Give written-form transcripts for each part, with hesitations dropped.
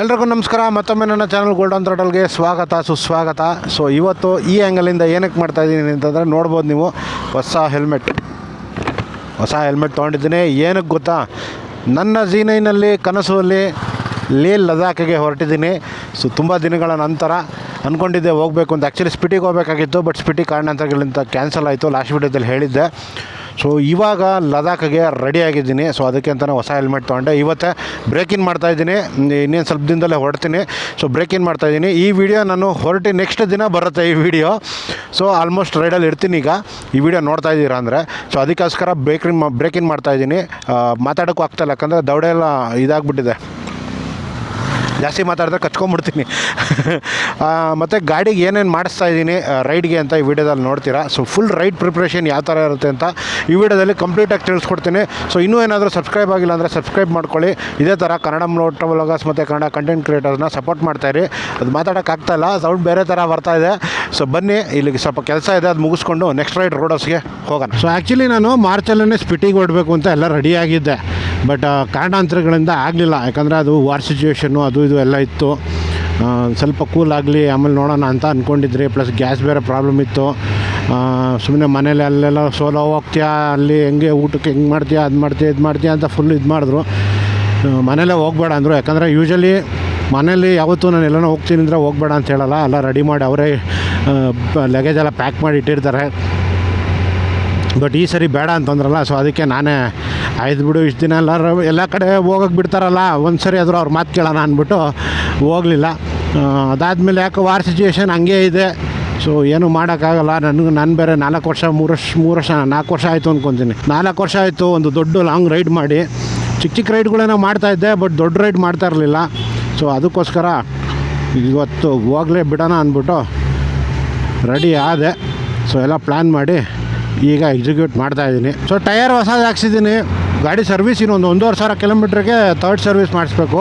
ಎಲ್ರಿಗೂ ನಮಸ್ಕಾರ. ಮತ್ತೊಮ್ಮೆ ನನ್ನ ಚಾನಲ್ ಗೋಲ್ಡನ್ ಥ್ರಾಟಲ್ಗೆ ಸ್ವಾಗತ ಸುಸ್ವಾಗತ. ಸೊ ಇವತ್ತು ಈ ಆ್ಯಂಗಲಿಂದ ಏನಕ್ಕೆ ಮಾಡ್ತಾಯಿದ್ದೀನಿ ಅಂತಂದರೆ ನೋಡ್ಬೋದು ನೀವು, ಹೊಸ ಹೆಲ್ಮೆಟ್ ತೊಗೊಂಡಿದ್ದೀನಿ. ಏನಕ್ಕೆ ಗೊತ್ತಾ, ನನ್ನ ಜೀನೈನಲ್ಲಿ ಕನಸಲ್ಲಿ ಲೇ ಲದಾಖಿಗೆ ಹೊರಟಿದ್ದೀನಿ. ಸೊ ತುಂಬ ದಿನಗಳ ನಂತರ ಅಂದ್ಕೊಂಡಿದ್ದೆ ಹೋಗಬೇಕು ಅಂತ. ಆ್ಯಕ್ಚುಲಿ ಸ್ಪಿಟಿಗೆ ಹೋಗಬೇಕಾಗಿತ್ತು, ಬಟ್ ಸ್ಪಿಟಿ ಕಾರಣಾಂತರಗಳಿಂದ ಕ್ಯಾನ್ಸಲ್ ಆಯಿತು. ಲಾಸ್ಟ್ ವೀಡಿಯೋದಲ್ಲಿ ಹೇಳಿದ್ದೆ. ಸೊ ಇವಾಗ ಲದಾಖಿಗೆ ರೆಡಿಯಾಗಿದ್ದೀನಿ. ಸೊ ಅದಕ್ಕೆ ಅಂತಲೇ ಹೊಸ ಹೆಲ್ಮೆಟ್ ತೊಗೊಂಡೆ. ಇವತ್ತೇ ಬ್ರೇಕ್ ಇನ್ ಮಾಡ್ತಾಯಿದ್ದೀನಿ. ಇನ್ನೇನು ಸ್ವಲ್ಪ ದಿನದಲ್ಲೇ ಹೊರಡ್ತೀನಿ. ಸೊ ಬ್ರೇಕ್ ಇನ್ ಮಾಡ್ತಾಯಿದ್ದೀನಿ. ಈ ವಿಡಿಯೋ ನಾನು ಹೊರಟಿ ನೆಕ್ಸ್ಟ್ ದಿನ ಬರುತ್ತೆ ಈ ವಿಡಿಯೋ. ಸೊ ಆಲ್ಮೋಸ್ಟ್ ರೈಡಲ್ಲಿ ಇರ್ತೀನಿ ಈಗ, ಈ ವಿಡಿಯೋ ನೋಡ್ತಾ ಇದ್ದೀರಾ ಅಂದರೆ. ಸೊ ಅದಕ್ಕೋಸ್ಕರ ಬ್ರೇಕ್ ಇನ್ ಮಾಡ್ತಾಯಿದ್ದೀನಿ. ಮಾತಾಡೋಕ್ಕೂ ಆಗ್ತಾಯಿಲ್ಲ, ಯಾಕಂದರೆ ದವಡೆ ಎಲ್ಲ ಇದಾಗ್ಬಿಟ್ಟಿದೆ. ಜಾಸ್ತಿ ಮಾತಾಡಿದ್ರೆ ಕಚ್ಕೊಂಡ್ಬಿಡ್ತೀನಿ. ಮತ್ತು ಗಾಡಿಗೆ ಏನೇನು ಮಾಡಿಸ್ತಾ ಇದ್ದೀನಿ ರೈಡ್ಗೆ ಅಂತ ಈ ವಿಡಿಯೋದಲ್ಲಿ ನೋಡ್ತೀರಾ. ಸೊ ಫುಲ್ ರೈಡ್ ಪ್ರಿಪ್ರೇಷನ್ ಯಾವ ಥರ ಇರುತ್ತೆ ಅಂತ ಈ ವಿಡಿಯೋದಲ್ಲಿ ಕಂಪ್ಲೀಟಾಗಿ ತಿಳಿಸ್ಕೊಡ್ತೀನಿ. ಸೊ ಇನ್ನೂ ಏನಾದರೂ ಸಬ್ಸ್ಕ್ರೈಬ್ ಆಗಿಲ್ಲ ಅಂದರೆ ಸಬ್ಸ್ಕ್ರೈಬ್ ಮಾಡ್ಕೊಳ್ಳಿ. ಇದೇ ಥರ ಕನ್ನಡ ಟ್ರಾವೆಲರ್ಸ್ ಮತ್ತು ಕನ್ನಡ ಕಂಟೆಂಟ್ ಕ್ರಿಯೇಟರ್ಸ್ನ ಸಪೋರ್ಟ್ ಮಾಡ್ತಾಯಿರಿ. ಅದು ಮಾತಾಡೋಕ್ಕಾಗ್ತಾಯಿಲ್ಲ, ಸೌಂಡ್ ಬೇರೆ ಥರ ಬರ್ತಾಯಿದೆ. ಸೊ ಬನ್ನಿ, ಇಲ್ಲಿಗೆ ಸ್ವಲ್ಪ ಕೆಲಸ ಇದೆ, ಅದು ಮುಗಿಸ್ಕೊಂಡು ನೆಕ್ಸ್ಟ್ ರೈಡ್ ರೋಡರ್ಸ್ಗೆ ಹೋಗೋಣ. ಸೊ ಆ್ಯಕ್ಚುಲಿ ನಾನು ಮಾರ್ಚಲ್ಲೇ ಸ್ಪಿಟಿಗೆ ಹೊಡಬೇಕು ಅಂತ ಎಲ್ಲ ರೆಡಿಯಾಗಿದ್ದೆ. ಬಟ್ ಕಾರಣಾಂತರಗಳಿಂದ ಆಗಲಿಲ್ಲ. ಯಾಕಂದರೆ ಅದು ವಾರ್ ಸಿಚುವೇಷನ್ನು ಅದು ಇದು ಎಲ್ಲ ಇತ್ತು. ಸ್ವಲ್ಪ ಕೂಲ್ ಆಗಲಿ ಆಮೇಲೆ ನೋಡೋಣ ಅಂತ ಅಂದ್ಕೊಂಡಿದ್ರಿ. ಪ್ಲಸ್ ಗ್ಯಾಸ್ ಬೇರೆ ಪ್ರಾಬ್ಲಮ್ ಇತ್ತು. ಸುಮ್ಮನೆ ಮನೇಲಿ ಅಲ್ಲೆಲ್ಲ ಸೋಲೋ ಹೋಗ್ತೀಯಾ, ಅಲ್ಲಿ ಹೆಂಗೆ ಊಟಕ್ಕೆ ಹೆಂಗೆ ಮಾಡ್ತೀಯಾ, ಅದು ಮಾಡ್ತೀಯ ಇದು ಮಾಡ್ತೀಯ ಅಂತ ಫುಲ್ ಇದು ಮಾಡಿದ್ರು. ಮನೇಲೇ ಹೋಗಬೇಡ ಅಂದರು. ಯಾಕಂದರೆ ಯೂಶಲಿ ಮನೇಲಿ ಯಾವತ್ತೂ ನಾನು ಎಲ್ಲನೋ ಹೋಗ್ತೀನಿ ಅಂದರೆ ಹೋಗಬೇಡ ಅಂತ ಹೇಳಲ್ಲ. ಎಲ್ಲ ರೆಡಿ ಮಾಡಿ ಅವರೇ ಲಗೇಜ್ ಎಲ್ಲ ಪ್ಯಾಕ್ ಮಾಡಿ ಇಟ್ಟಿರ್ತಾರೆ. ಬಟ್ ಈ ಸರಿ ಬೇಡ ಅಂತಂದ್ರಲ್ಲ. ಸೊ ಅದಕ್ಕೆ ನಾನೇ ಆಯ್ತು ಬಿಡು, ಇಷ್ಟು ದಿನ ಎಲ್ಲ ಕಡೆ ಹೋಗೋಕ್ಕೆ ಬಿಡ್ತಾರಲ್ಲ, ಒಂದು ಸರಿ ಆದರೂ ಅವ್ರ ಮಾತು ಕೇಳೋಣ ಅಂದ್ಬಿಟ್ಟು ಹೋಗಲಿಲ್ಲ. ಅದಾದಮೇಲೆ ಯಾಕೆ ವಾರ್ ಸಿಚುವೇಷನ್ ಹಂಗೇ ಇದೆ. ಸೊ ಏನೂ ಮಾಡೋಕ್ಕಾಗಲ್ಲ. ನಾನು ಬೇರೆ 4 ವರ್ಷ ಆಯಿತು ಅಂದ್ಕೊತೀನಿ. 4 ವರ್ಷ ಆಯಿತು ಒಂದು ದೊಡ್ಡ ಲಾಂಗ್ ರೈಡ್ ಮಾಡಿ. ಚಿಕ್ಕ ರೈಡ್ಗಳೇನೋ ಮಾಡ್ತಾಯಿದ್ದೆ, ಬಟ್ ದೊಡ್ಡ ರೈಡ್ ಮಾಡ್ತಾ ಇರಲಿಲ್ಲ. ಸೊ ಅದಕ್ಕೋಸ್ಕರ ಇವತ್ತು ಹೋಗಲೇ ಬಿಡೋಣ ಅಂದ್ಬಿಟ್ಟು ರೆಡಿ ಆದೆ. ಸೊ ಎಲ್ಲ ಪ್ಲ್ಯಾನ್ ಮಾಡಿ ಈಗ ಎಕ್ಸಿಕ್ಯೂಟ್ ಮಾಡ್ತಾಯಿದ್ದೀನಿ. ಸೊ ಟಯರ್ ಹೊಸದು ಹಾಕ್ಸಿದ್ದೀನಿ. ಗಾಡಿ ಸರ್ವಿಸ್ ಇನ್ನೊಂದು 1,500 ಕಿಲೋಮೀಟ್ರಿಗೆ ಥರ್ಡ್ ಸರ್ವಿಸ್ ಮಾಡಿಸ್ಬೇಕು.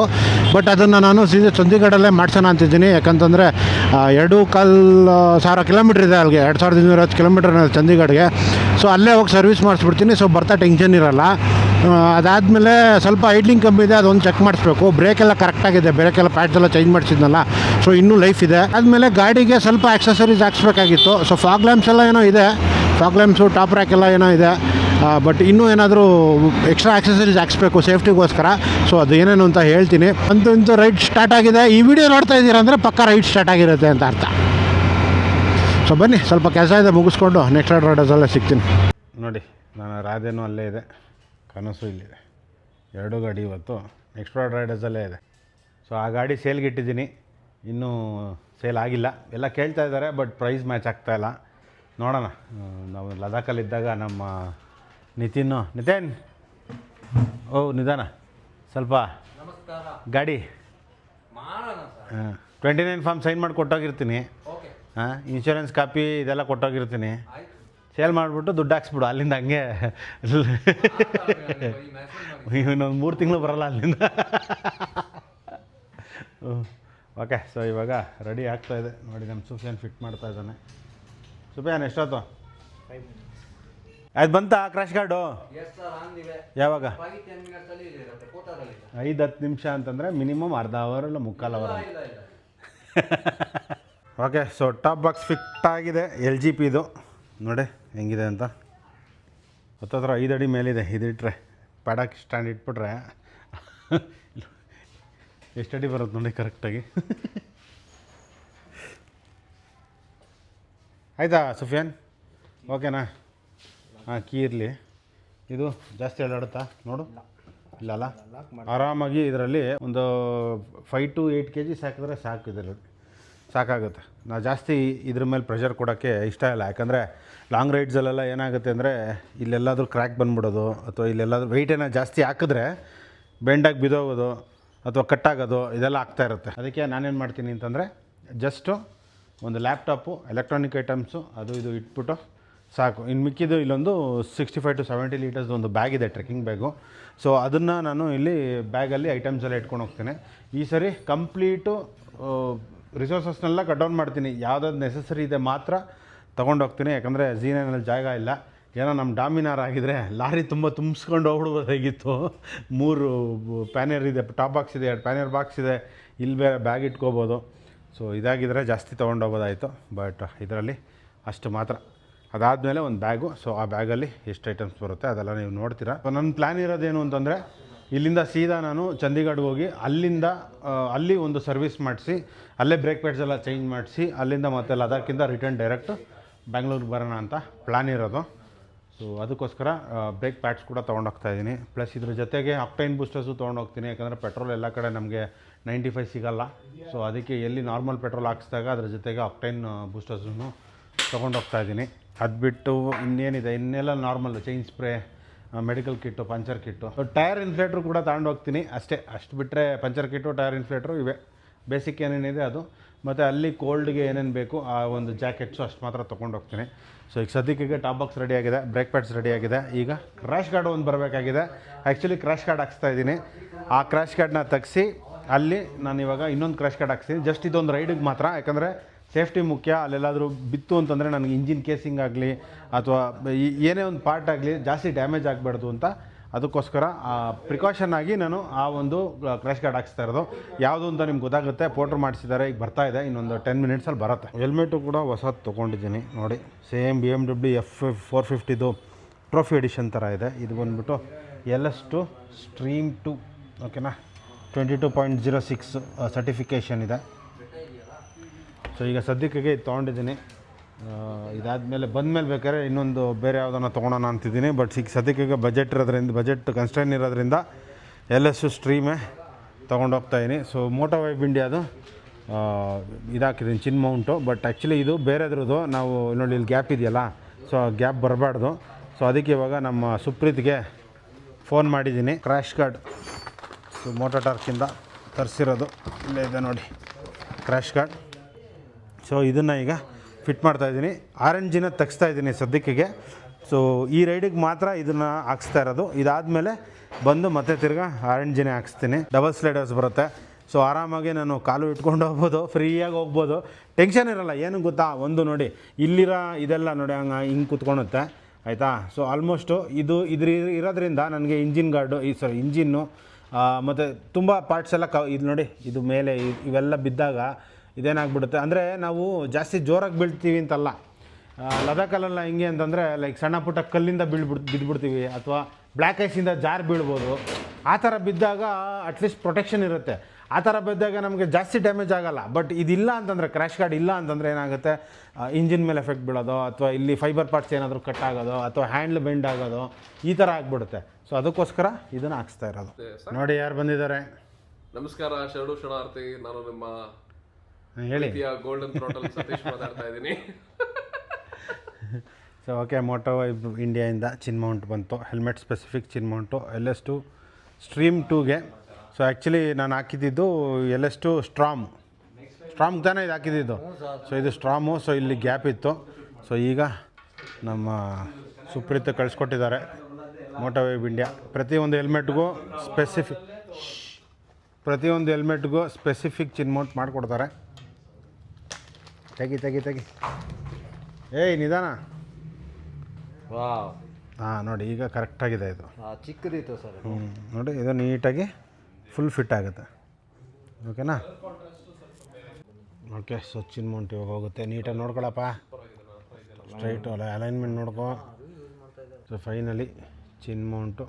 ಬಟ್ ಅದನ್ನು ನಾನು ಸೀದಾ ಚಂಡೀಗಢಲ್ಲೇ ಮಾಡ್ಸೋಣ ಅಂತಿದ್ದೀನಿ. ಯಾಕಂತಂದರೆ 2,500 ಕಿಲೋಮೀಟ್ರ್ ಇದೆ ಅಲ್ಲಿಗೆ, 2,210 ಕಿಲೋಮೀಟ್ರ್ ಚಂಡೀಗಢಗೆ. ಸೊ ಅಲ್ಲೇ ಹೋಗಿ ಸರ್ವಿಸ್ ಮಾಡಿಸ್ಬಿಡ್ತೀನಿ. ಸೊ ಬರ್ತಾ ಟೆನ್ಷನ್ ಇರೋಲ್ಲ. ಅದಾದಮೇಲೆ ಸ್ವಲ್ಪ ಐಡ್ಲಿಂಗ್ ಕಮ್ಮಿ ಇದೆ, ಅದೊಂದು ಚೆಕ್ ಮಾಡಿಸ್ಬೇಕು. ಬ್ರೇಕೆಲ್ಲ ಕರೆಕ್ಟಾಗಿದೆ, ಬ್ರೇಕೆಲ್ಲ ಪ್ಯಾಡ್ಸ್ ಎಲ್ಲ ಚೇಂಜ್ ಮಾಡಿಸಿದ್ನಲ್ಲ. ಸೊ ಇನ್ನೂ ಲೈಫ್ ಇದೆ. ಆದಮೇಲೆ ಗಾಡಿಗೆ ಸ್ವಲ್ಪ ಆಕ್ಸೆಸರೀಸ್ ಹಾಕ್ಸ್ಬೇಕಾಗಿತ್ತು. ಸೊ ಫಾಗ್ ಲ್ಯಾಂಪ್ಸ್ ಎಲ್ಲ ಏನೋ ಇದೆ, ಫಾಗ್ ಲ್ಯಾಂಪ್ಸು, ಟಾಪ್ ರ್ಯಾಕ್ ಎಲ್ಲ ಏನೋ ಇದೆ. ಬಟ್ ಇನ್ನೂ ಏನಾದರೂ ಎಕ್ಸ್ಟ್ರಾ ಆಕ್ಸೆಸರೀಸ್ ಹಾಕ್ಸ್ಬೇಕು ಸೇಫ್ಟಿಗೋಸ್ಕರ. ಸೊ ಅದು ಏನೇನು ಅಂತ ಹೇಳ್ತೀನಿ. ಅಂತೂ ರೈಡ್ ಸ್ಟಾರ್ಟ್ ಆಗಿದೆ. ಈ ವಿಡಿಯೋ ನೋಡ್ತಾ ಇದ್ದೀರಾ ಅಂದರೆ ಪಕ್ಕ ರೈಡ್ ಸ್ಟಾರ್ಟ್ ಆಗಿರುತ್ತೆ ಅಂತ ಅರ್ಥ. ಸೊ ಬನ್ನಿ, ಸ್ವಲ್ಪ ಕೆಲಸ ಇದೆ, ಮುಗಿಸ್ಕೊಂಡು ನೆಕ್ಸ್ಟ್ ರೈಡರ್ಸಲ್ಲೇ ಸಿಗ್ತೀನಿ. ನೋಡಿ, ನಾನು ರಾಧೇನೂ ಅಲ್ಲೇ ಇದೆ, ಕನಸು ಇಲ್ಲಿದೆ. 2 ಗಾಡಿ ಇವತ್ತು ನೆಕ್ಸ್ಟ್ ರೈಡರ್ಸಲ್ಲೇ ಇದೆ. ಸೊ ಆ ಗಾಡಿ ಸೇಲ್ಗೆ ಇಟ್ಟಿದ್ದೀನಿ, ಇನ್ನೂ ಸೇಲ್ ಆಗಿಲ್ಲ. ಎಲ್ಲ ಕೇಳ್ತಾ ಇದ್ದಾರೆ, ಬಟ್ ಪ್ರೈಸ್ ಮ್ಯಾಚ್ ಆಗ್ತಾಯಿಲ್ಲ. ನೋಡೋಣ. ನಾವು ಲದಾಖಲ್ಲಿದ್ದಾಗ ನಮ್ಮ ನಿತಿನ್ ನಿಧಾನ ಸ್ವಲ್ಪ ಗಾಡಿ 29 ಫಾರ್ಮ್ ಸೈನ್ ಮಾಡಿ ಕೊಟ್ಟೋಗಿರ್ತೀನಿ. ಇನ್ಶೂರೆನ್ಸ್ ಕಾಪಿ ಇದೆಲ್ಲ ಕೊಟ್ಟೋಗಿರ್ತೀನಿ. ಸೇಲ್ ಮಾಡಿಬಿಟ್ಟು ದುಡ್ಡು ಹಾಕ್ಸ್ಬಿಡು ಅಲ್ಲಿಂದ. ಹಂಗೆ ಇನ್ನೊಂದು 3 ತಿಂಗಳು ಬರೋಲ್ಲ ಅಲ್ಲಿಂದ. ಓಕೆ. ಸೊ ಇವಾಗ ರೆಡಿ ಆಗ್ತಾಯಿದೆ. ನೋಡಿ, ನಮ್ಮ ಸುಫಿಯಾನ್ ಫಿಟ್ ಮಾಡ್ತಾ ಇದ್ದಾನೆ. ಸುಫಿಯಾನ್ ಎಷ್ಟೊತ್ತು ಅದು ಬಂತಾ ಕ್ರಾಶ್ ಕಾರ್ಡು? ಯಾವಾಗ? 5-10 ನಿಮಿಷ ಅಂತಂದರೆ ಮಿನಿಮಮ್ ಅರ್ಧ ಅವರ್ ಇಲ್ಲ ಮುಕ್ಕಾಲು hour. Okay. So top box fit ಆಗಿದೆ. LGP ಇದು ನೋಡಿ ಹೆಂಗಿದೆ ಅಂತ. 5 ಅಡಿ ಮೇಲಿದೆ. ಇದಿಟ್ರೆ ಪ್ಯಾಡಕ್ ಸ್ಟ್ಯಾಂಡ್ ಇಟ್ಬಿಟ್ರೆ ಎಷ್ಟು ಅಡಿ ಬರುತ್ತೆ ನೋಡಿ ಕರೆಕ್ಟಾಗಿ. ಆಯಿತಾ ಸುಫಿಯಾನ್? ಓಕೆನಾ? ಹಾಂ, ಕೀ ಇರಲಿ. ಇದು ಜಾಸ್ತಿ ಅಲ್ಲಾಡುತ್ತಾ ನೋಡು? ಇಲ್ಲಲ್ಲ, ಆರಾಮಾಗಿ ಇದರಲ್ಲಿ ಒಂದು 5 to 8 kg ಹಾಕಿದ್ರೆ ಸಾಕು. ಇದರಲ್ಲಿ ಸಾಕಾಗುತ್ತೆ. ನಾವು ಜಾಸ್ತಿ ಇದ್ರ ಮೇಲೆ ಪ್ರೆಷರ್ ಕೊಡೋಕ್ಕೆ ಇಷ್ಟ ಇಲ್ಲ. ಯಾಕಂದರೆ ಲಾಂಗ್ ರೈಡ್ಸಲ್ಲೆಲ್ಲ ಏನಾಗುತ್ತೆ ಅಂದರೆ ಇಲ್ಲೆಲ್ಲಾದರೂ ಕ್ರ್ಯಾಕ್ ಬಂದ್ಬಿಡೋದು, ಅಥವಾ ಇಲ್ಲೆಲ್ಲಾದರೂ ವೆಯ್ಟೇನ ಜಾಸ್ತಿ ಹಾಕಿದ್ರೆ ಬೆಂಡಾಗಿ ಬಿದ್ದೋಗೋದು ಅಥವಾ ಕಟ್ಟಾಗೋದು ಇದೆಲ್ಲ ಆಗ್ತಾಯಿರುತ್ತೆ. ಅದಕ್ಕೆ ನಾನೇನು ಮಾಡ್ತೀನಿ ಅಂತಂದರೆ ಜಸ್ಟು ಒಂದು ಲ್ಯಾಪ್ಟಾಪು, ಎಲೆಕ್ಟ್ರಾನಿಕ್ ಐಟಮ್ಸು ಅದು ಇದು ಇಟ್ಬಿಟ್ಟು ಸಾಕು. ಇನ್ನು ಮಿಕ್ಕಿದ್ದು ಇಲ್ಲೊಂದು 65 to 70 ಲೀಟರ್ಸ್ ಒಂದು ಬ್ಯಾಗ್ ಇದೆ, ಟ್ರೆಕ್ಕಿಂಗ್ ಬ್ಯಾಗು. ಸೊ ಅದನ್ನು ನಾನು ಇಲ್ಲಿ ಬ್ಯಾಗಲ್ಲಿ ಐಟಮ್ಸ್ ಎಲ್ಲ ಇಟ್ಕೊಂಡು ಹೋಗ್ತೇನೆ. ಈ ಸರಿ ಕಂಪ್ಲೀಟು ರಿಸೋರ್ಸಸ್ನೆಲ್ಲ ಕಟ್ ಡೌನ್ ಮಾಡ್ತೀನಿ. ಯಾವುದಾದ್ರು ನೆಸೆಸರಿ ಇದೆ ಮಾತ್ರ ತೊಗೊಂಡೋಗ್ತೀನಿ. ಯಾಕಂದರೆ ಝೀನಲ್ಲಿ ಜಾಗ ಇಲ್ಲ. ಏನೋ ನಮ್ಮ ಡಾಮಿನಾರ್ ಆಗಿದ್ರೆ ಲಾರಿ ತುಂಬ ತುಂಬಿಸ್ಕೊಂಡು ಹೋಗ್ಬಿಡ್ಬೋದಾಗಿತ್ತು. 3 ಪ್ಯಾನಿಯರ್ ಇದೆ, ಟಾಪ್ ಬಾಕ್ಸ್ ಇದೆ, 2 ಪ್ಯಾನಿಯರ್ ಬಾಕ್ಸ್ ಇದೆ, ಇಲ್ಲಿ ಬೇರೆ ಬ್ಯಾಗ್ ಇಟ್ಕೋಬೋದು. ಸೊ ಇದಾಗಿದ್ದರೆ ಜಾಸ್ತಿ ತೊಗೊಂಡೋಗೋದಾಯಿತು, ಬಟ್ ಇದರಲ್ಲಿ ಅಷ್ಟು ಮಾತ್ರ. ಅದಾದಮೇಲೆ ಒಂದು ಬ್ಯಾಗು. ಸೊ ಆ ಬ್ಯಾಗಲ್ಲಿ ಎಷ್ಟು ಐಟಮ್ಸ್ ಬರುತ್ತೆ ಅದೆಲ್ಲ ನೀವು ನೋಡ್ತೀರಾ. ಸೊ ನನ್ನ ಪ್ಲ್ಯಾನ್ ಇರೋದೇನು ಅಂತಂದರೆ ಇಲ್ಲಿಂದ ಸೀದಾ ನಾನು ಚಂಡೀಗಢಗೆ ಹೋಗಿ ಅಲ್ಲಿಂದ ಅಲ್ಲಿ ಒಂದು ಸರ್ವಿಸ್ ಮಾಡಿಸಿ ಅಲ್ಲೇ ಬ್ರೇಕ್ ಪ್ಯಾಡ್ಸ್ ಎಲ್ಲ ಚೇಂಜ್ ಮಾಡಿಸಿ ಅಲ್ಲಿಂದ ಮತ್ತೆ ಲದಾಖಿಂದ ರಿಟರ್ನ್ ಡೈರೆಕ್ಟು ಬ್ಯಾಂಗ್ಳೂರಿಗೆ ಬರೋಣ ಅಂತ ಪ್ಲ್ಯಾನ್ ಇರೋದು. ಸೊ ಅದಕ್ಕೋಸ್ಕರ ಬ್ರೇಕ್ ಪ್ಯಾಡ್ಸ್ ಕೂಡ ತೊಗೊಂಡೋಗ್ತಾಯಿದ್ದೀನಿ. ಪ್ಲಸ್ ಇದ್ರ ಜೊತೆಗೆ ಅಪ್ಟೈನ್ ಬೂಸ್ಟರ್ಸು ತೊಗೊಂಡೋಗ್ತೀನಿ, ಯಾಕಂದರೆ ಪೆಟ್ರೋಲ್ ಎಲ್ಲ ಕಡೆ ನಮಗೆ 95 ಸಿಗೋಲ್ಲ. ಸೊ ಅದಕ್ಕೆ ಎಲ್ಲಿ ನಾರ್ಮಲ್ ಪೆಟ್ರೋಲ್ ಹಾಕ್ಸಿದಾಗ ಅದ್ರ ಜೊತೆಗೆ ಅಪ್ಟೈನ್ ಬೂಸ್ಟರ್ಸನ್ನು ತೊಗೊಂಡೋಗ್ತಾಯಿದ್ದೀನಿ. ಅದು ಬಿಟ್ಟು ಇನ್ನೇನಿದೆ, ಇನ್ನೆಲ್ಲ normal chain spray, medical kit, puncture kit, tyre inflator ಕೂಡ ತಗೊಂಡೋಗ್ತೀನಿ ಅಷ್ಟೇ. ಅಷ್ಟು ಬಿಟ್ಟರೆ ಪಂಚರ್ ಕಿಟ್ಟು, ಟೈರ್ ಇನ್ಫ್ಲೇಟ್ರು ಇವೆ ಬೇಸಿಕ್ ಏನೇನಿದೆ ಅದು. ಮತ್ತು ಅಲ್ಲಿ ಕೋಲ್ಡ್ಗೆ ಏನೇನು ಬೇಕು ಆ ಒಂದು ಜಾಕೆಟ್ಸು ಅಷ್ಟು ಮಾತ್ರ ತೊಗೊಂಡೋಗ್ತೀನಿ. ಸೊ ಈಗ ಸದ್ಯಕ್ಕೆ ಟಾಪ್ ಬಾಕ್ಸ್ ರೆಡಿಯಾಗಿದೆ, ಬ್ರೇಕ್ ಪ್ಯಾಡ್ಸ್ ರೆಡಿಯಾಗಿದೆ. ಈಗ ಕ್ರ್ಯಾಶ್ ಗಾರ್ಡ್ ಒಂದು ಬರಬೇಕಾಗಿದೆ. ಆ್ಯಕ್ಚುಲಿ ಕ್ರ್ಯಾಶ್ ಗಾರ್ಡ್ ಹಾಕ್ಸ್ತಾಯಿದ್ದೀನಿ. ಆ ಕ್ರ್ಯಾಶ್ ಗಾರ್ಡ್ನ ತೆಗ್ಸಿ ಅಲ್ಲಿ ನಾನು ಇವಾಗ ಇನ್ನೊಂದು ಕ್ರ್ಯಾಶ್ ಗಾರ್ಡ್ ಹಾಕ್ಸ್ತೀನಿ. ಜಸ್ಟ್ ಇದೊಂದು ರೈಡಿಗೆ ಮಾತ್ರ, ಯಾಕಂದರೆ ಸೇಫ್ಟಿ ಮುಖ್ಯ. ಅಲ್ಲೆಲ್ಲಾದರೂ ಬಿತ್ತು ಅಂತಂದರೆ ನನಗೆ ಇಂಜಿನ್ ಕೇಸಿಂಗ್ ಆಗಲಿ ಅಥವಾ ಏನೇ ಒಂದು ಪಾರ್ಟ್ ಆಗಲಿ ಜಾಸ್ತಿ ಡ್ಯಾಮೇಜ್ ಆಗಬಾರ್ದು ಅಂತ ಅದಕ್ಕೋಸ್ಕರ ಪ್ರಿಕಾಷನ್ ಆಗಿ ನಾನು ಆ ಒಂದು ಕ್ರ್ಯಾಶ್ ಗಾರ್ಡ್ ಹಾಕ್ಸ್ತಾ ಇರೋದು. ಯಾವುದು ಅಂತ ನಿಮ್ಗೆ ಗೊತ್ತಾಗುತ್ತೆ. ಪೋಟ್ರ್ ಮಾಡಿಸಿದ್ದಾರೆ, ಈಗ ಬರ್ತಾಯಿದೆ, ಇನ್ನೊಂದು 10 ಮಿನಿಟ್ಸಲ್ಲಿ ಬರುತ್ತೆ. ಹೆಲ್ಮೆಟು ಕೂಡ ಹೊಸದು ತೊಗೊಂಡಿದ್ದೀನಿ ನೋಡಿ. Same BMW F450 trophy edition ಥರ ಇದೆ. ಇದು ಬಂದುಬಿಟ್ಟು LS2 Stream 2 ಓಕೆನಾ. 22.06 ಸರ್ಟಿಫಿಕೇಷನ್ ಇದೆ. ಸೊ ಈಗ ಸದ್ಯಕ್ಕೆ ಇದು ತೊಗೊಂಡಿದ್ದೀನಿ. ಇದಾದಮೇಲೆ ಬಂದಮೇಲೆ ಬೇಕಾದ್ರೆ ಇನ್ನೊಂದು ಬೇರೆ ಯಾವುದನ್ನು ತೊಗೊಳೋಣ ಅಂತಿದ್ದೀನಿ. ಬಟ್ ಈಗ ಸದ್ಯಕ್ಕೆ ಬಜೆಟ್ ಕನ್ಸ್ಟ್ರೈನ್ ಇರೋದ್ರಿಂದ LS ಸ್ಟ್ರೀಮೇ ತೊಗೊಂಡೋಗ್ತಾಯಿದ್ದೀನಿ. ಸೊ ಮೋಟೋ ವೈಬ್ ಇಂಡಿಯಾದು ಇದಾಕಿದ್ದೀನಿ ಚಿನ್ ಮೌಂಟು. ಬಟ್ ಆ್ಯಕ್ಚುಲಿ ಇದು ಬೇರೆದ್ರದ್ದು. ನಾವು ನೋಡಿ ಇಲ್ಲಿ ಗ್ಯಾಪ್ ಇದೆಯಲ್ಲ, ಸೊ ಆ ಗ್ಯಾಪ್ ಬರಬಾರ್ದು. ಸೊ ಅದಕ್ಕೆ ಇವಾಗ ನಮ್ಮ ಸುಪ್ರೀತ್ಗೆ ಫೋನ್ ಮಾಡಿದ್ದೀನಿ. ಕ್ರ್ಯಾಶ್ ಗಾರ್ಡ್ ಸೊ ಮೋಟೋ ಟಾರ್ಕಿಂದ ತರಿಸಿರೋದು ಇಲ್ಲೇ ಇದೆ ನೋಡಿ ಕ್ರ್ಯಾಶ್ ಗಾರ್ಡ್. ಸೊ ಇದನ್ನು ಈಗ ಫಿಟ್ ಮಾಡ್ತಾಯಿದ್ದೀನಿ. ಆರೆಂಜಿನ ತೆಗಿಸ್ತಾಯಿದ್ದೀನಿ ಸದ್ಯಕ್ಕೆ. ಸೊ ಈ ರೈಡಿಗೆ ಮಾತ್ರ ಇದನ್ನು ಹಾಕ್ಸ್ತಾ ಇರೋದು. ಇದಾದಮೇಲೆ ಬಂದು ಮತ್ತೆ ತಿರ್ಗಾ ಆರೆಂಜಿನೇ ಹಾಕ್ಸ್ತೀನಿ. ಡಬಲ್ ಸ್ಲೈಡರ್ಸ್ ಬರುತ್ತೆ. ಸೊ ಆರಾಮಾಗಿ ನಾನು ಕಾಲು ಇಟ್ಕೊಂಡು ಹೋಗ್ಬೋದು, ಫ್ರೀಯಾಗಿ ಹೋಗ್ಬೋದು, ಟೆನ್ಷನ್ ಇರೋಲ್ಲ. ಏನು ಗೊತ್ತಾ, ಒಂದು ನೋಡಿ ಇಲ್ಲಿರೋ ಇದೆಲ್ಲ ನೋಡಿ ಹಿಂಗೆ ಕೂತ್ಕೊಳುತ್ತೆ ಆಯಿತಾ. ಸೊ ಆಲ್ಮೋಸ್ಟು ಇದ್ರ ಇರೋದ್ರಿಂದ ನನಗೆ ಇಂಜಿನ್ ಗಾರ್ಡು ಇಂಜಿನ್ನು ಮತ್ತು ತುಂಬ ಪಾರ್ಟ್ಸ್ ಎಲ್ಲ ಇದು ನೋಡಿ, ಇದು ಮೇಲೆ ಇವೆಲ್ಲ ಬಿದ್ದಾಗ ಇದೇನಾಗ್ಬಿಡುತ್ತೆ ಅಂದರೆ ನಾವು ಜಾಸ್ತಿ ಜೋರಾಗಿ ಬೀಳ್ತೀವಿ ಅಂತಲ್ಲ. ಲದಾಖಲ್ಲೆಲ್ಲ ಹಿಂಗೆ ಅಂತಂದರೆ ಲೈಕ್ ಸಣ್ಣ ಪುಟ್ಟ ಕಲ್ಲಿಂದ ಬಿದ್ದುಬಿಡ್ತೀವಿ ಅಥವಾ ಬ್ಲ್ಯಾಕ್ ಐಸಿಂದ ಜಾರ್ ಬೀಳ್ಬೋದು. ಆ ಥರ ಬಿದ್ದಾಗ ಅಟ್ಲೀಸ್ಟ್ ಪ್ರೊಟೆಕ್ಷನ್ ಇರುತ್ತೆ. ಆ ಥರ ಬಿದ್ದಾಗ ನಮಗೆ ಜಾಸ್ತಿ ಡ್ಯಾಮೇಜ್ ಆಗೋಲ್ಲ. ಬಟ್ ಇದಿಲ್ಲ ಅಂತಂದರೆ, ಕ್ರ್ಯಾಶ್ ಗಾರ್ಡ್ ಇಲ್ಲ ಅಂತಂದರೆ ಏನಾಗುತ್ತೆ, ಇಂಜಿನ್ ಮೇಲೆ ಎಫೆಕ್ಟ್ ಬೀಳೋದು ಅಥವಾ ಇಲ್ಲಿ ಫೈಬರ್ ಪಾರ್ಟ್ಸ್ ಏನಾದರೂ ಕಟ್ ಆಗೋದು ಅಥವಾ ಹ್ಯಾಂಡ್ಲ್ ಬೆಂಡ್ ಆಗೋದು ಈ ಥರ ಆಗಿಬಿಡುತ್ತೆ. ಸೊ ಅದಕ್ಕೋಸ್ಕರ ಇದನ್ನು ಹಾಕ್ಸ್ತಾ ಇರೋದು. ನೋಡಿ ಯಾರು ಬಂದಿದ್ದಾರೆ. ನಮಸ್ಕಾರ, ಶರಣು ಶರಣಾರ್ಥಿ. ನಾನು ನಿಮ್ಮ ಹೇಳಿ ಗೋಲ್ಡನ್ ಥ್ರಾಟಲ್ ಸತೀಶ್ ಮಾತಾಡ್ತಾ ಇದ್ದೀನಿ. ಸೊ ಓಕೆ, ಮೋಟೋ ವೈಬ್ ಇಂಡಿಯಾಯಿಂದ ಚಿನ್ ಮೌಂಟ್ ಬಂತು. Helmet specific chin mount LS2 Stream 2ಗೆ. ಸೊ ಆ್ಯಕ್ಚುಲಿ ನಾನು ಹಾಕಿದ್ದು LS2 ಸ್ಟ್ರಾಮ್ ತಾನೇ ಇದು ಹಾಕಿದ್ದು. ಸೊ ಇದು ಸ್ಟ್ರಾಮು. ಸೊ ಇಲ್ಲಿ ಗ್ಯಾಪ್ ಇತ್ತು. ಸೊ ಈಗ ನಮ್ಮ ಸುಪ್ರೀತ್ ಕಳಿಸ್ಕೊಟ್ಟಿದ್ದಾರೆ ಮೋಟೋ ವೈಬ್ ಇಂಡಿಯಾ. ಪ್ರತಿಯೊಂದು ಹೆಲ್ಮೆಟ್ಗೂ ಸ್ಪೆಸಿಫಿಕ್ ಚಿನ್ ಮೌಂಟ್ ಮಾಡಿಕೊಡ್ತಾರೆ. ತೆಗಿ ಏಯ್ ನಿಧಾನ. ವಾವ್, ಹಾಂ ನೋಡಿ ಈಗ ಕರೆಕ್ಟಾಗಿದೆ ಇದು. ಚಿಕ್ಕದಿತ್ತು ಸರ್. ನೋಡಿ ಇದು ನೀಟಾಗಿ ಫುಲ್ ಫಿಟ್ ಆಗುತ್ತೆ. ಓಕೆನಾ. ಓಕೆ, ಸೊ ಚಿನ್ ಮೌಂಟ್ ಇವಾಗ ಹೋಗುತ್ತೆ. ನೀಟಾಗಿ ನೋಡ್ಕೊಳಪ್ಪ, ಸ್ಟ್ರೈಟು ಅಲೈನ್ಮೆಂಟ್ ನೋಡ್ಕೊ. ಸೊ ಫೈನಲಿ ಚಿನ್ ಮೌಂಟು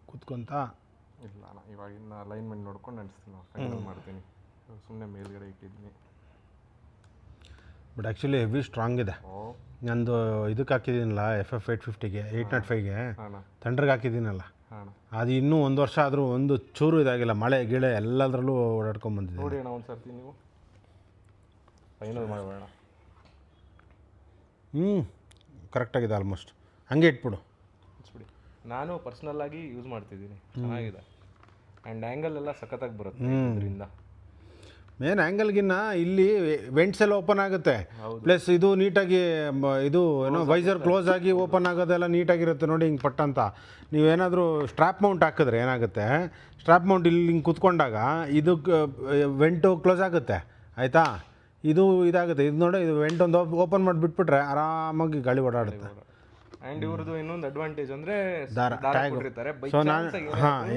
ಕುತ್ಕೊಂತ ಇಲ್ಲ ಇವಾಗಿನ ಅಲೈನ್ಮೆಂಟ್ ನೋಡ್ಕೊಂಡು ನಡೆಸ್ತೀನಿ, ಫೈನಲ್ ಮಾಡ್ತೀನಿ. ಸುಮ್ಮನೆ ಮೇಲ್ಗಡೆ ಇಟ್ಟಿದ್ದೀನಿ. ಬಟ್ ಆ್ಯಕ್ಚುಲಿ ಹೆವಿ ಸ್ಟ್ರಾಂಗ್ ಇದೆ. ನಂದು ಇದಕ್ಕೆ ಹಾಕಿದ್ದೀನಲ್ಲ FF 850ಗೆ 805ಗೆ ಥಂಡರ್ಗೆ ಹಾಕಿದ್ದೀನಲ್ಲ, ಅದು ಇನ್ನೂ 1 ವರ್ಷ ಆದರೂ ಒಂದು ಚೂರು ಇದಾಗಿಲ್ಲ. ಮಳೆ ಗಿಳೆ ಎಲ್ಲದರಲ್ಲೂ ಓಡಾಡ್ಕೊಂಬಂದಿದೆ. ನೋಡಿ ಅಣ್ಣ ಒಂದು ಸರ್ತಿ ನೀವು ಫೈನಲ್ ಮಾಡೋಣ. ಕರೆಕ್ಟಾಗಿದೆ ಆಲ್ಮೋಸ್ಟ್. ಹಂಗೆ ಇಟ್ಬಿಡು. ನಾನು ಪರ್ಸ್ನಲ್ಲಾಗಿ ಯೂಸ್ ಮಾಡ್ತಿದ್ದೀನಿ, ಚೆನ್ನಾಗಿದೆ. ಆ್ಯಂಡ್ ಆ್ಯಂಗಲ್ ಎಲ್ಲ ಸಖತ್ತಾಗಿ ಬರುತ್ತೆ ಇದರಿಂದ. ಮೇನ್ ಆ್ಯಂಗಲ್ಗಿನ್ನ ಇಲ್ಲಿ ವೆಂಟ್ಸ್ ಎಲ್ಲ ಓಪನ್ ಆಗುತ್ತೆ. ಪ್ಲಸ್ ಇದು ನೀಟಾಗಿ ಇದು ಏನೋ ವೈಸರ್ ಕ್ಲೋಸ್ ಆಗಿ ಓಪನ್ ಆಗೋದೆಲ್ಲ ನೀಟಾಗಿರುತ್ತೆ ನೋಡಿ. ಹಿಂಗೆ ಪಟ್ಟಂತ ನೀವೇನಾದರೂ ಸ್ಟ್ರಾಪ್ ಮೌಂಟ್ ಹಾಕಿದ್ರೆ ಏನಾಗುತ್ತೆ, ಸ್ಟ್ರಾಪ್ ಮೌಂಟ್ ಇಲ್ಲಿ ಹಿಂಗೆ ಕುತ್ಕೊಂಡಾಗ ಇದು ವೆಂಟು ಕ್ಲೋಸ್ ಆಗುತ್ತೆ ಆಯಿತಾ. ಇದು ಇದಾಗುತ್ತೆ. ಇದು ನೋಡಿ, ಇದು ವೆಂಟ್ ಒಂದು ಓಪನ್ ಮಾಡಿ ಬಿಟ್ಬಿಟ್ರೆ ಆರಾಮಾಗಿ ಗಾಳಿ ಓಡಾಡುತ್ತೆ. ಆ್ಯಂಡ್ ಇವ್ರದ್ದು ಇನ್ನೊಂದು ಅಡ್ವಾಂಟೇಜ್ ಅಂದರೆ ದಾರ ಟ್ಯಾಗ್. ಸೊ ನಾನು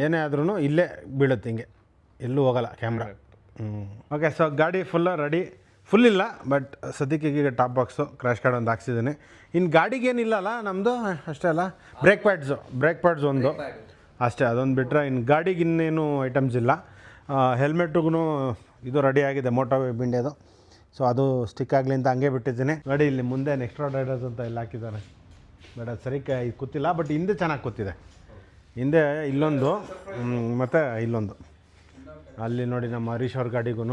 ಏನೇ ಆದ್ರೂ ಇಲ್ಲೇ ಬೀಳುತ್ತೆ ಹಿಂಗೆ. ಎಲ್ಲೂ ಹೋಗಲ್ಲ ಕ್ಯಾಮ್ರಾ. ಓಕೆ, ಸೊ ಗಾಡಿ ರೆಡಿ, ಫುಲ್ ಇಲ್ಲ ಬಟ್ ಸದ್ಯಕ್ಕೆ ಈಗ ಟಾಪ್ ಬಾಕ್ಸು ಕ್ರ್ಯಾಶ್ ಕಾರ್ಡ್ ಒಂದು ಹಾಕ್ಸಿದ್ದೀನಿ. ಇನ್ನು ಗಾಡಿಗೇನಿಲ್ಲ ಅಲ್ಲ ನಮ್ಮದು, ಅಷ್ಟೇ ಅಲ್ಲ. ಬ್ರೇಕ್ ಪ್ಯಾಡ್ಸ್ ಒಂದು ಅಷ್ಟೇ, ಅದೊಂದು ಬಿಟ್ಟರೆ ಇನ್ನು ಗಾಡಿಗೆ ಇನ್ನೇನು ಐಟಮ್ಸ್ ಇಲ್ಲ. ಹೆಲ್ಮೆಟ್ಟಿಗೂ ಇದು ರೆಡಿ ಆಗಿದೆ, ಮೋಟೋ ಇಂಡಿಯಾದು. ಸೊ ಅದು ಸ್ಟಿಕ್ ಆಗಲಿ ಅಂತ ಹಂಗೆ ಬಿಟ್ಟಿದ್ದೀನಿ. ಗಾಡಿ ಇಲ್ಲಿ ಮುಂದೆ ನೆಕ್ಸ್ಟ್ರಾ ರೈಡರ್ಸ್ ಅಂತ ಇಲ್ಲಿ ಹಾಕಿದ್ದಾರೆ, ಬಟ್ ಅದು ಸರಿ ಕೂತಿಲ್ಲ. ಬಟ್ ಹಿಂದೆ ಚೆನ್ನಾಗಿ ಕೂತಿದೆ. ಹಿಂದೆ ಇಲ್ಲೊಂದು ಮತ್ತು ಇಲ್ಲೊಂದು, ಅಲ್ಲಿ ನೋಡಿ ನಮ್ಮ ಹರೀಶ್ ಅವ್ರ ಗಾಡಿಗೂ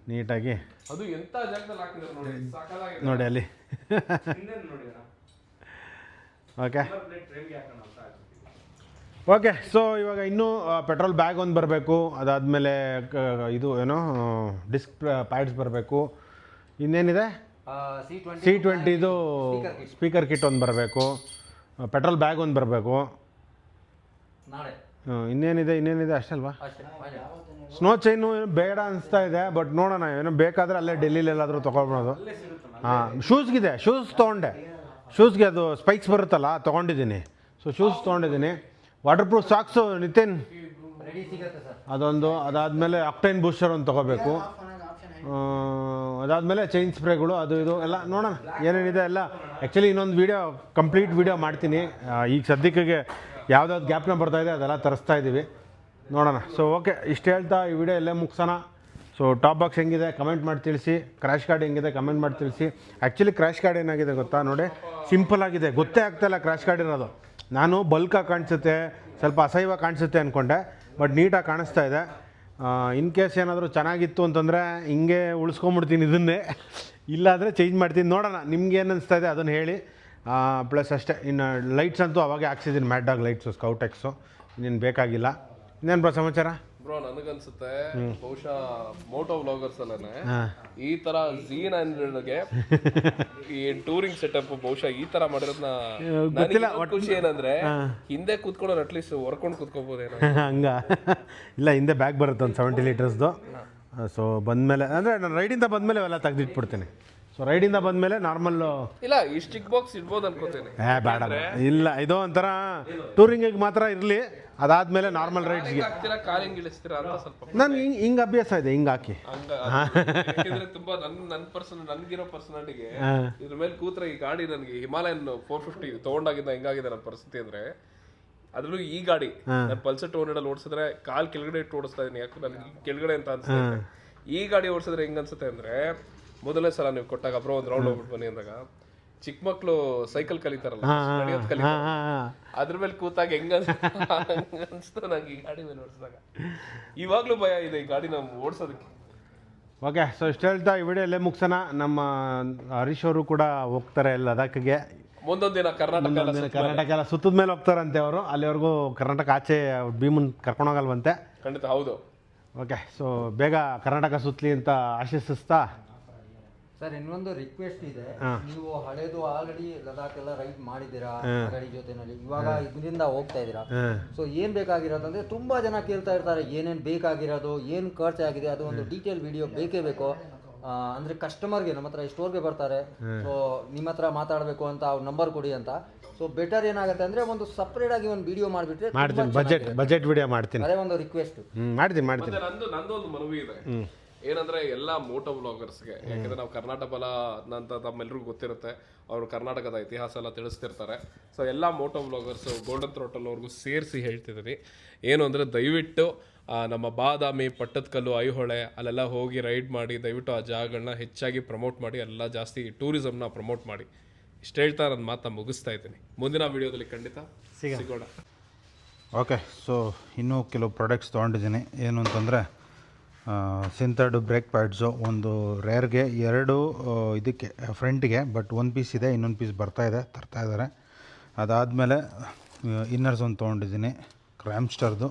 ನೀಟಾಗಿ ಅದು ಎಂತ ಜಾಗದಲ್ಲಿ ಹಾಕಿದ್ರು ನೋಡಿ, ಸಾಕಾಗಿದೆ ನೋಡಿ ಅಲ್ಲಿ. ಓಕೆ, ಸೊ ಇವಾಗ ಇನ್ನೂ ಪೆಟ್ರೋಲ್ ಬ್ಯಾಗ್ ಒಂದು ಬರಬೇಕು. ಅದಾದಮೇಲೆ ಇದು ಏನೋ ಡಿಸ್ಕ್ ಪ್ಯಾಡ್ಸ್ ಬರಬೇಕು. ಇನ್ನೇನಿದೆ, C20 ಸ್ಪೀಕರ್ ಕಿಟ್ ಒಂದು ಬರಬೇಕು, ಪೆಟ್ರೋಲ್ ಬ್ಯಾಗ್ ಒಂದು ಬರಬೇಕು. ಇನ್ನೇನಿದೆ ಅಷ್ಟಲ್ವಾ? ಸ್ನೋ ಚೈನು ಬೇಡ ಅನಿಸ್ತಾ ಇದೆ, ಬಟ್ ನೋಡೋಣ, ಏನೋ ಬೇಕಾದರೆ ಅಲ್ಲೇ ಡೆಲ್ಲಿಲಿ ಎಲ್ಲಾದರೂ ತೊಗೊಳ್ಬೋದು. ಶೂಸ್ ತೊಗೊಂಡೆ, ಶೂಸ್ಗೆ ಅದು ಸ್ಪೈಕ್ಸ್ ಬರುತ್ತಲ್ಲ ತೊಗೊಂಡಿದ್ದೀನಿ. ಸೊ ಶೂಸ್ ತೊಗೊಂಡಿದ್ದೀನಿ. ವಾಟರ್ ಪ್ರೂಫ್ ಸಾಕ್ಸು ನಿತಿನ್ ಅದೊಂದು. ಅದಾದಮೇಲೆ ಆಕ್ಟೈನ್ ಬೂಸ್ಟರ್ ಒಂದು ತೊಗೋಬೇಕು. ಅದಾದಮೇಲೆ ಚೈನ್ ಸ್ಪ್ರೇಗಳು ಅದು ಇದು ಎಲ್ಲ ನೋಡೋಣ ಏನೇನಿದೆ ಎಲ್ಲ. ಆ್ಯಕ್ಚುಲಿ ಇನ್ನೊಂದು ಕಂಪ್ಲೀಟ್ ವೀಡಿಯೋ ಮಾಡ್ತೀನಿ. ಈಗ ಸದ್ಯಕ್ಕೆ ಯಾವುದಾದ್ರು ಗ್ಯಾಪ್ನ ಬರ್ತಾಯಿದೆ ಅದೆಲ್ಲ ತರಿಸ್ತಾ ಇದ್ದೀವಿ, ನೋಡೋಣ. ಸೊ ಓಕೆ, ಇಷ್ಟು ಹೇಳ್ತಾ ಈ ವಿಡಿಯೋ ಎಲ್ಲೇ ಮುಗಿಸೋಣ. ಸೊ ಟಾಪ್ ಬಾಕ್ಸ್ ಹೆಂಗಿದೆ ಕಮೆಂಟ್ ಮಾಡಿ ತಿಳಿಸಿ, ಕ್ರ್ಯಾಶ್ ಕಾರ್ಡ್ ಹೆಂಗಿದೆ ಕಮೆಂಟ್ ಮಾಡಿ ತಿಳಿಸಿ. ಆ್ಯಕ್ಚುಲಿ ಕ್ರ್ಯಾಶ್ ಕಾರ್ಡ್ ಏನಾಗಿದೆ ಗೊತ್ತಾ, ನೋಡಿ ಸಿಂಪಲ್ ಆಗಿದೆ, ಗೊತ್ತೇ ಆಗ್ತಾಯಿಲ್ಲ ಕ್ರ್ಯಾಶ್ ಕಾರ್ಡ್ ಇರೋದು. ನಾನು ಬಲ್ಕಾಗಿ ಕಾಣಿಸುತ್ತೆ, ಸ್ವಲ್ಪ ಅಸಹ್ಯವಾಗಿ ಕಾಣಿಸುತ್ತೆ ಅಂದ್ಕೊಂಡೆ, ಬಟ್ ನೀಟಾಗಿ ಕಾಣಿಸ್ತಾ ಇದೆ. ಇನ್ ಕೇಸ್ ಏನಾದರೂ ಚೆನ್ನಾಗಿತ್ತು ಅಂತಂದರೆ ಹಿಂಗೆ ಉಳಿಸ್ಕೊಂಬಿಡ್ತೀನಿ ಇದನ್ನೇ, ಇಲ್ಲಾಂದರೆ ಚೇಂಜ್ ಮಾಡ್ತೀನಿ. ನೋಡೋಣ ನಿಮ್ಗೆ ಏನು ಅನಿಸ್ತಾ ಇದೆ ಅದನ್ನು ಹೇಳಿ. ಪ್ಲಸ್ ಅಷ್ಟೇ, ಇನ್ನು ಲೈಟ್ಸ್ ಅಂತೂ ಅವಾಗೇ ಹಾಕ್ಸಿದ್ದೀನಿ, ಮ್ಯಾಟ್ ಡಾಗ್ ಲೈಟ್ಸು, ಸ್ಕೌಟೆಕ್ಸು, ಇನ್ನೇನು ಬೇಕಾಗಿಲ್ಲ. ಇನ್ನೇನು ಬ್ರೋ ಸಮಾಚಾರ? ಬ್ರೋ ನನಗನ್ಸುತ್ತೆ ಬಹುಶಃ ಮೋಟೋ ವ್ಲಾಗರ್ಸ್ ಅಲ್ಲೇ ಈ ತರ Z900ಗೆ ಈ ಟೂರಿಂಗ್ ಸೆಟಪ್ ಬಹುಶಃ ಈ ತರ ಮಾಡಿರೋದನ್ನ ಗೊತ್ತಿಲ್ಲ. ಖುಷಿ ಏನಂದ್ರೆ ಹಿಂದೆ ಕೂತ್ಕೊಂಡು ಅಟ್ಲೀಸ್ಟ್ ಹೊರ್ಕೊಂಡು ಕೂತ್ಕೋಬೋದೇನೋ. ಹಂಗ ಇಲ್ಲ, ಹಿಂದೆ ಬ್ಯಾಗ್ ಬರುತ್ತೆ ಒಂದು 70 ಲೀಟರ್ಸ್ದು. ಸೊ ಬಂದಮೇಲೆ ಅಂದರೆ ನಾನು ರೈಡಿಂದ ಬಂದಮೇಲೆ ಅವೆಲ್ಲ ತೆಗೆದಿಟ್ಬಿಡ್ತೀನಿ. ಸೊ ರೈಡಿಂದ ಬಂದಮೇಲೆ ನಾರ್ಮಲ್ಲು ಇಲ್ಲ, ಈ ಸ್ಟಿಕ್ ಬಾಕ್ಸ್ ಇಡ್ಬೋದು ಅನ್ಕೋತೇನೆ. ಬೇಡ ಇಲ್ಲ, ಇದು ಒಂಥರ ಟೂರಿಂಗಿಗೆ ಮಾತ್ರ ಇರಲಿ. ಅದಾದಮೇಲೆ ನಾರ್ಮಲ್ ರೈಡ್ಸ್ಗೆ ಕಾಲಿಂಗ್ ಇಳಿಸ್ತೀರಾ ಅಂತ ಸ್ವಲ್ಪ ನಾನು ಹಿಂಗೆ ಅಭ್ಯಾಸ ಇದೆ, ಹಿಂಗೆ ಹಾಕಿ. ಯಾಕಂದ್ರೆ ತುಂಬಾ ನನ್ಗಿರೋ ಪರ್ಸನಾಲಿಟಿಗೆ ಇದ್ರ ಮೇಲೆ ಕೂತ್ರೆ ಈ ಗಾಡಿ ನನಗೆ ಹಿಮಾಲಯನ್ 450 ತಗೊಂಡಾಗಿಂದ ಹೆಂಗಾಗಿದೆ ನನ್ನ ಪರಿಸ್ಥಿತಿ ಅಂದ್ರೆ, ಅದ್ರಲ್ಲೂ ಈ ಗಾಡಿ ನಾನು ಪಲ್ಸರ್ 200 ಓಡಿಸಿದ್ರೆ ಕಾಲ್ ಕೆಳಗಡೆ ಇಟ್ಟು ಓಡಿಸ್ತಾ ಇದೀನಿ. ಯಾಕೆ ನನಗೆ ಕೆಳಗಡೆ ಅಂತ ಅನ್ಸುತ್ತೆ. ಈ ಗಾಡಿ ಓಡಿಸಿದ್ರೆ ಹೆಂಗ್ ಅನ್ಸುತ್ತೆ ಅಂದ್ರೆ, ಮೊದಲನೇ ಸಲ ನೀವು ಕೊಟ್ಟಾಗ ಬ್ರೋ ಒಂದು ರೌಂಡ್ ಹೋಗ್ಬಿಟ್ಟು ಬನ್ನಿ ಅಂದಾಗ ಚಿಕ್ಕ ಮಕ್ಳು ಸೈಕಲ್ ಕಲಿತಾರಲ್ಲ, ಅದ್ರ ಮೇಲೆ ಕೂತಾಗ ಹೆಂಗ ಅನ್ಸ್ತು ನಂಗೆ ಈ ಗಾಡಿ ಮೇಲೆ ಓಡಿಸಿದಾಗ. ಇವಾಗ್ಲೂ ಭಯ ಇದೆ ಈ ಗಾಡಿ ನಾವು ಓಡಿಸೋದಕ್ಕೆ. ಓಕೆ, ಸೊ ಇಷ್ಟು ಹೇಳ್ತಾ ಈ ವಿಡಿಯೋ ಎಲ್ಲೇ ಮುಗಿಸೋಣ. ನಮ್ಮ ಹರೀಶ್ ಅವರು ಕೂಡ ಹೋಗ್ತಾರೆ ಲದಾಖ್ಗೆ. ಮುಂದೊಂದಿನ ಕರ್ನಾಟಕ ಎಲ್ಲ ಸುತ್ತದ ಮೇಲೆ ಹೋಗ್ತಾರಂತೆ ಅವರು. ಅಲ್ಲಿವರೆಗೂ ಕರ್ನಾಟಕ ಆಚೆ ಭೀಮನ್ ಕರ್ಕೊಂಡೋಗಲ್ವಂತೆ. ಖಂಡಿತ ಹೌದು. ಓಕೆ, ಸೊ ಬೇಗ ಕರ್ನಾಟಕ ಸುತ್ತಲಿ ಅಂತ ಆಶಿಸ್ತಾ ಸರ್, ಇನ್ನೊಂದು ರಿಕ್ವೆಸ್ಟ್ ಇದೆ. ನೀವು ಹಳೇದು ಆಲ್ರೆಡಿ ಲದಾಖ್ ಎಲ್ಲ ರೈಡ್ ಮಾಡಿದ್ದೀರಾ ಗಾಡಿ ಜೊತೆನಲ್ಲಿ, ಇವಾಗ ಇದರಿಂದ ಹೋಗ್ತಾ ಇದ್ದೀರಾ. ಸೊ ಏನ್ ಬೇಕಾಗಿರೋದಂದ್ರೆ ತುಂಬಾ ಜನ ಕೇಳ್ತಾ ಇರ್ತಾರೆ ಏನೇನ್ ಬೇಕಾಗಿರೋದು, ಏನ್ ಖರ್ಚಾಗಿದೆ, ಅದು ಒಂದು ಡೀಟೇಲ್ ವಿಡಿಯೋ ಬೇಕೇ ಬೇಕು. ಅಂದ್ರೆ ಕಸ್ಟಮರ್ಗೆ ನಮ್ಮ ಹತ್ರ ಸ್ಟೋರ್ಗೆ ಬರ್ತಾರೆ, ಸೊ ನಿಮ್ಮ ಹತ್ರ ಮಾತಾಡಬೇಕು ಅಂತ ಅವ್ರ ನಂಬರ್ ಕೊಡಿ ಅಂತ. ಸೊ ಬೆಟರ್ ಏನಾಗುತ್ತೆ ಅಂದ್ರೆ ಒಂದು ಸಪ್ರೇಟ್ ಆಗಿ ಒಂದು ವಿಡಿಯೋ ಮಾಡಿಬಿಟ್ರೆ ಬಜೆಟ್ ವಿಡಿಯೋ ಮಾಡ್ತೀನಿ. ಅದೇ ಒಂದು ರಿಕ್ವೆಸ್ಟ್ ಮಾಡ್ತೀನಿ. ನಂದೊಂದು ಮನವಿ ಇದೆ ಏನಂದ್ರೆ, ಎಲ್ಲ ಮೋಟೋ ವ್ಲಾಗರ್ಸ್ಗೆ, ಯಾಕಂದ್ರೆ ನಾವು ಕರ್ನಾಟಕ ಬಲ ಅಂತ ತಮ್ಮೆಲ್ಲರಿಗೂ ಗೊತ್ತಿರುತ್ತೆ, ಅವರು ಕರ್ನಾಟಕದ ಇತಿಹಾಸ ಎಲ್ಲ ತಿಳಿಸ್ತಿರ್ತಾರೆ. ಸೊ ಎಲ್ಲ ಮೋಟೋ ವ್ಲಾಗರ್ಸ್ ಗೋಲ್ಡನ್ ಥ್ರೋಟಲ್ ಅವ್ರಿಗೂ ಸೇರಿಸಿ ಹೇಳ್ತಿದ್ದೀನಿ ಏನು ಅಂದರೆ, ದಯವಿಟ್ಟು ನಮ್ಮ ಬಾದಾಮಿ, ಪಟ್ಟದಕಲ್ಲು, ಐಹೊಳೆ ಅಲ್ಲೆಲ್ಲ ಹೋಗಿ ರೈಡ್ ಮಾಡಿ, ದಯವಿಟ್ಟು ಆ ಜಾಗಗಳನ್ನ ಹೆಚ್ಚಾಗಿ ಪ್ರಮೋಟ್ ಮಾಡಿ, ಎಲ್ಲ ಜಾಸ್ತಿ ಟೂರಿಸಮ್ನ ಪ್ರಮೋಟ್ ಮಾಡಿ. ಇಷ್ಟು ಹೇಳ್ತಾ ನನ್ನ ಮಾತನ್ನ ಮುಗಿಸ್ತಾ ಇದ್ದೀನಿ. ಮುಂದಿನ ವಿಡಿಯೋದಲ್ಲಿ ಖಂಡಿತ ಸಿಗೋಣ. ಓಕೆ, ಸೊ ಇನ್ನೂ ಕೆಲವು ಪ್ರಾಡಕ್ಟ್ಸ್ ತೊಗೊಂಡಿದ್ದೀನಿ. ಏನು ಅಂತಂದರೆ ಸಿಂಥರ್ಡ್ ಬ್ರೇಕ್ ಪ್ಯಾಡ್ಸು, ಒಂದು ರೇರ್ಗೆ, 2 ಇದಕ್ಕೆ ಫ್ರಂಟಿಗೆ, ಬಟ್ 1 ಪೀಸ್ ಇದೆ, ಇನ್ನೊಂದು ಪೀಸ್ ತರ್ತಾ ಇದ್ದಾರೆ. ಅದಾದಮೇಲೆ ಇನ್ನರ್ಸ್ ಒಂದು ತೊಗೊಂಡಿದ್ದೀನಿ ಕ್ರ್ಯಾಮ್ಸ್ಟರ್ದು.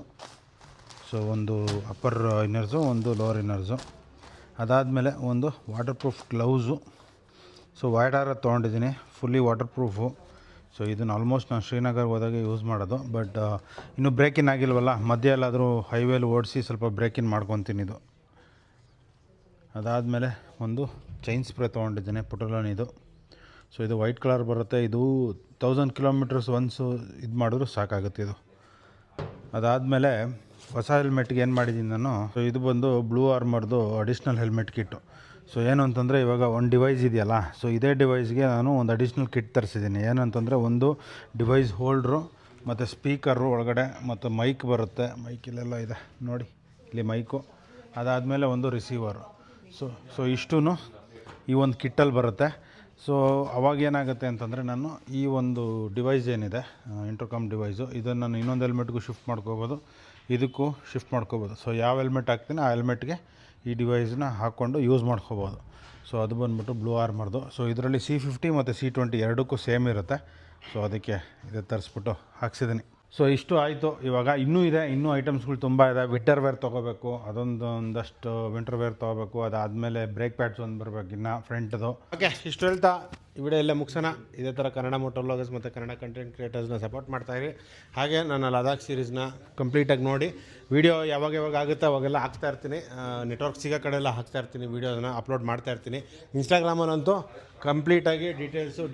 ಸೊ ಒಂದು ಅಪ್ಪರ್ ಇನ್ನರ್ಸು, ಒಂದು ಲೋವರ್ ಇನ್ನರ್ಸು. ಅದಾದಮೇಲೆ ಒಂದು ವಾಟರ್ ಪ್ರೂಫ್ ಗ್ಲೌಸು. ಸೊ ವೈಡಾರ ತೊಗೊಂಡಿದ್ದೀನಿ, ಫುಲ್ಲಿ ವಾಟರ್ ಪ್ರೂಫು. ಸೊ ಇದನ್ನು ಆಲ್ಮೋಸ್ಟ್ ನಾನು ಶ್ರೀನಗರ್ ಹೋದಾಗ ಯೂಸ್ ಮಾಡೋದು, ಬಟ್ ಇನ್ನೂ ಬ್ರೇಕಿನ್ ಆಗಿಲ್ವಲ್ಲ, ಮಧ್ಯ ಎಲ್ಲಾದರೂ ಹೈವೇಲಿ ಓಡಿಸಿ ಸ್ವಲ್ಪ ಬ್ರೇಕಿನ್ ಮಾಡ್ಕೊತೀನಿ ಇದು. ಅದಾದಮೇಲೆ ಒಂದು ಚೈನ್ ಸ್ಪ್ರೇ ತೊಗೊಂಡಿದ್ದೀನಿ, ಪುಟಲೋನಿದು. ಸೊ ಇದು ವೈಟ್ ಕಲರ್ ಬರುತ್ತೆ. ಇದು 1000 ಕಿಲೋಮೀಟರ್ಸ್ ಒನ್ಸು ಇದು ಮಾಡಿದ್ರು ಸಾಕಾಗುತ್ತೆ ಇದು. ಅದಾದಮೇಲೆ ಹೊಸ ಹೆಲ್ಮೆಟ್ಗೆ ಏನು ಮಾಡಿದ್ದೀನಿ ನಾನು, ಸೊ ಇದು ಬಂದು ಬ್ಲೂ ಆರ್ಮರ್ದು ಅಡಿಷ್ನಲ್ ಹೆಲ್ಮೆಟ್ ಕಿಟ್ಟು. ಸೊ ಏನು ಅಂತಂದರೆ ಇವಾಗ ಒಂದು ಡಿವೈಸ್ ಇದೆಯಲ್ಲ, ಸೊ ಇದೇ ಡಿವೈಸ್ಗೆ ನಾನು ಒಂದು ಅಡಿಷ್ನಲ್ ಕಿಟ್ ತರಿಸಿದ್ದೀನಿ. ಏನಂತಂದರೆ ಒಂದು ಡಿವೈಸ್ ಹೋಲ್ಡ್ರು ಮತ್ತು ಸ್ಪೀಕರು ಒಳಗಡೆ ಮತ್ತು ಮೈಕ್ ಬರುತ್ತೆ, ಮೈಕ್ ಇಲ್ಲೆಲ್ಲ ಇದೆ ನೋಡಿ, ಇಲ್ಲಿ ಮೈಕು, ಅದಾದಮೇಲೆ ಒಂದು ರಿಸೀವರು. ಸೊ ಇಷ್ಟೂ ಈ ಒಂದು ಕಿಟ್ಟಲ್ಲಿ ಬರುತ್ತೆ. ಸೊ ಅವಾಗ ಏನಾಗುತ್ತೆ ಅಂತಂದರೆ ನಾನು ಈ ಒಂದು ಡಿವೈಸ್ ಏನಿದೆ ಇಂಟರ್ಕಾಮ್ ಡಿವೈಸು, ಇದನ್ನು ನಾನು ಇನ್ನೊಂದು ಹೆಲ್ಮೆಟ್ಗೂ ಶಿಫ್ಟ್ ಮಾಡ್ಕೋಬೋದು, ಇದಕ್ಕೂ ಶಿಫ್ಟ್ ಮಾಡ್ಕೋಬೋದು. ಸೊ ಯಾವ ಹೆಲ್ಮೆಟ್ ಹಾಕ್ತೀನಿ ಆ ಹೆಲ್ಮೆಟ್ಗೆ ಈ ಡಿವೈಸ್ನ ಹಾಕ್ಕೊಂಡು ಯೂಸ್ ಮಾಡ್ಕೋಬೋದು. ಸೊ ಅದು ಬಂದುಬಿಟ್ಟು ಬ್ಲೂ ಆರ್ಮರ್ದು. ಸೊ ಇದರಲ್ಲಿ C50 ಮತ್ತು C20 ಎರಡಕ್ಕೂ ಸೇಮ್ ಇರುತ್ತೆ. ಸೊ ಅದಕ್ಕೆ ಇದು ತರಿಸ್ಬಿಟ್ಟು ಹಾಕ್ಸಿದ್ದೀನಿ. ಸೊ ಇಷ್ಟು ಆಯಿತು. ಇವಾಗ ಇನ್ನೂ ಇದೆ, ಇನ್ನೂ ಐಟಮ್ಸ್ಗಳು ತುಂಬ ಇದೆ. ವಿಂಟರ್ ವೇರ್ ತೊಗೋಬೇಕು, ಒಂದಷ್ಟು ವಿಂಟರ್ ವೇರ್ ತೊಗೋಬೇಕು. ಅದಾದಮೇಲೆ ಬ್ರೇಕ್ ಪ್ಯಾಡ್ಸ್ ಒಂದು ಬರಬೇಕು ಇನ್ನು ಫ್ರಂಟ್ದು. ಓಕೆ, ಇಷ್ಟು ಹೇಳ್ತಾ ಈ ವಿಡಿಯೋ ಎಲ್ಲ ಮುಗಿಸೋಣ. ಇದೇ ಥರ ಕನ್ನಡ ಮೋಟೋ ವ್ಲಾಗರ್ಸ್ ಮತ್ತು ಕನ್ನಡ ಕಂಟೆಂಟ್ ಕ್ರಿಯೇಟರ್ಸ್ನ ಸಪೋರ್ಟ್ ಮಾಡ್ತಾಯಿರಿ. ಹಾಗೆ ನನ್ನ ಲದಾಖ್ ಸೀರೀಸ್ನ ಕಂಪ್ಲೀಟಾಗಿ ನೋಡಿ. ವಿಡಿಯೋ ಯಾವಾಗ ಆಗುತ್ತೆ ಅವಾಗೆಲ್ಲ ಹಾಕ್ತಾಯಿರ್ತೀನಿ, ನೆಟ್ವರ್ಕ್ ಸಿಗೋ ಕಡೆ ಎಲ್ಲ ಹಾಕ್ತಾಯಿರ್ತೀನಿ, ವೀಡಿಯೋನ ಅಪ್ಲೋಡ್ ಮಾಡ್ತಾಯಿರ್ತೀನಿ. ಇನ್ಸ್ಟಾಗ್ರಾಮಲ್ಲಂತೂ ಕಂಪ್ಲೀಟಾಗಿ details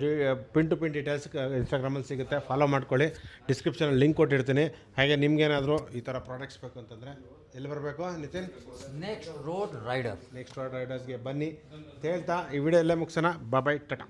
pin to pin details ಇನ್ಸ್ಟಾಗ್ರಾಮಲ್ಲಿ ಸಿಗುತ್ತೆ, ಫಾಲೋ ಮಾಡ್ಕೊಳ್ಳಿ. ಡಿಸ್ಕ್ರಿಪ್ಷನಲ್ಲಿ ಲಿಂಕ್ ಕೊಟ್ಟಿರ್ತೀನಿ. ಹಾಗೆ ನಿಮ್ಗೇನಾದರೂ ಈ ಥರ ಪ್ರಾಡಕ್ಟ್ಸ್ ಬೇಕು ಅಂತಂದರೆ ಎಲ್ಲಿ ಬರಬೇಕು ನಿತಿನ್? ನೆಕ್ಸ್ಟ್ ರೋಡ್ ರೈಡರ್ಸ್ಗೆ ಬನ್ನಿ ಅಂತ ಹೇಳ್ತಾ ಈ ವಿಡಿಯೋ ಎಲ್ಲ ಮುಗಿಸೋಣ. ಬಾಯ್, ಟಾಟಾ.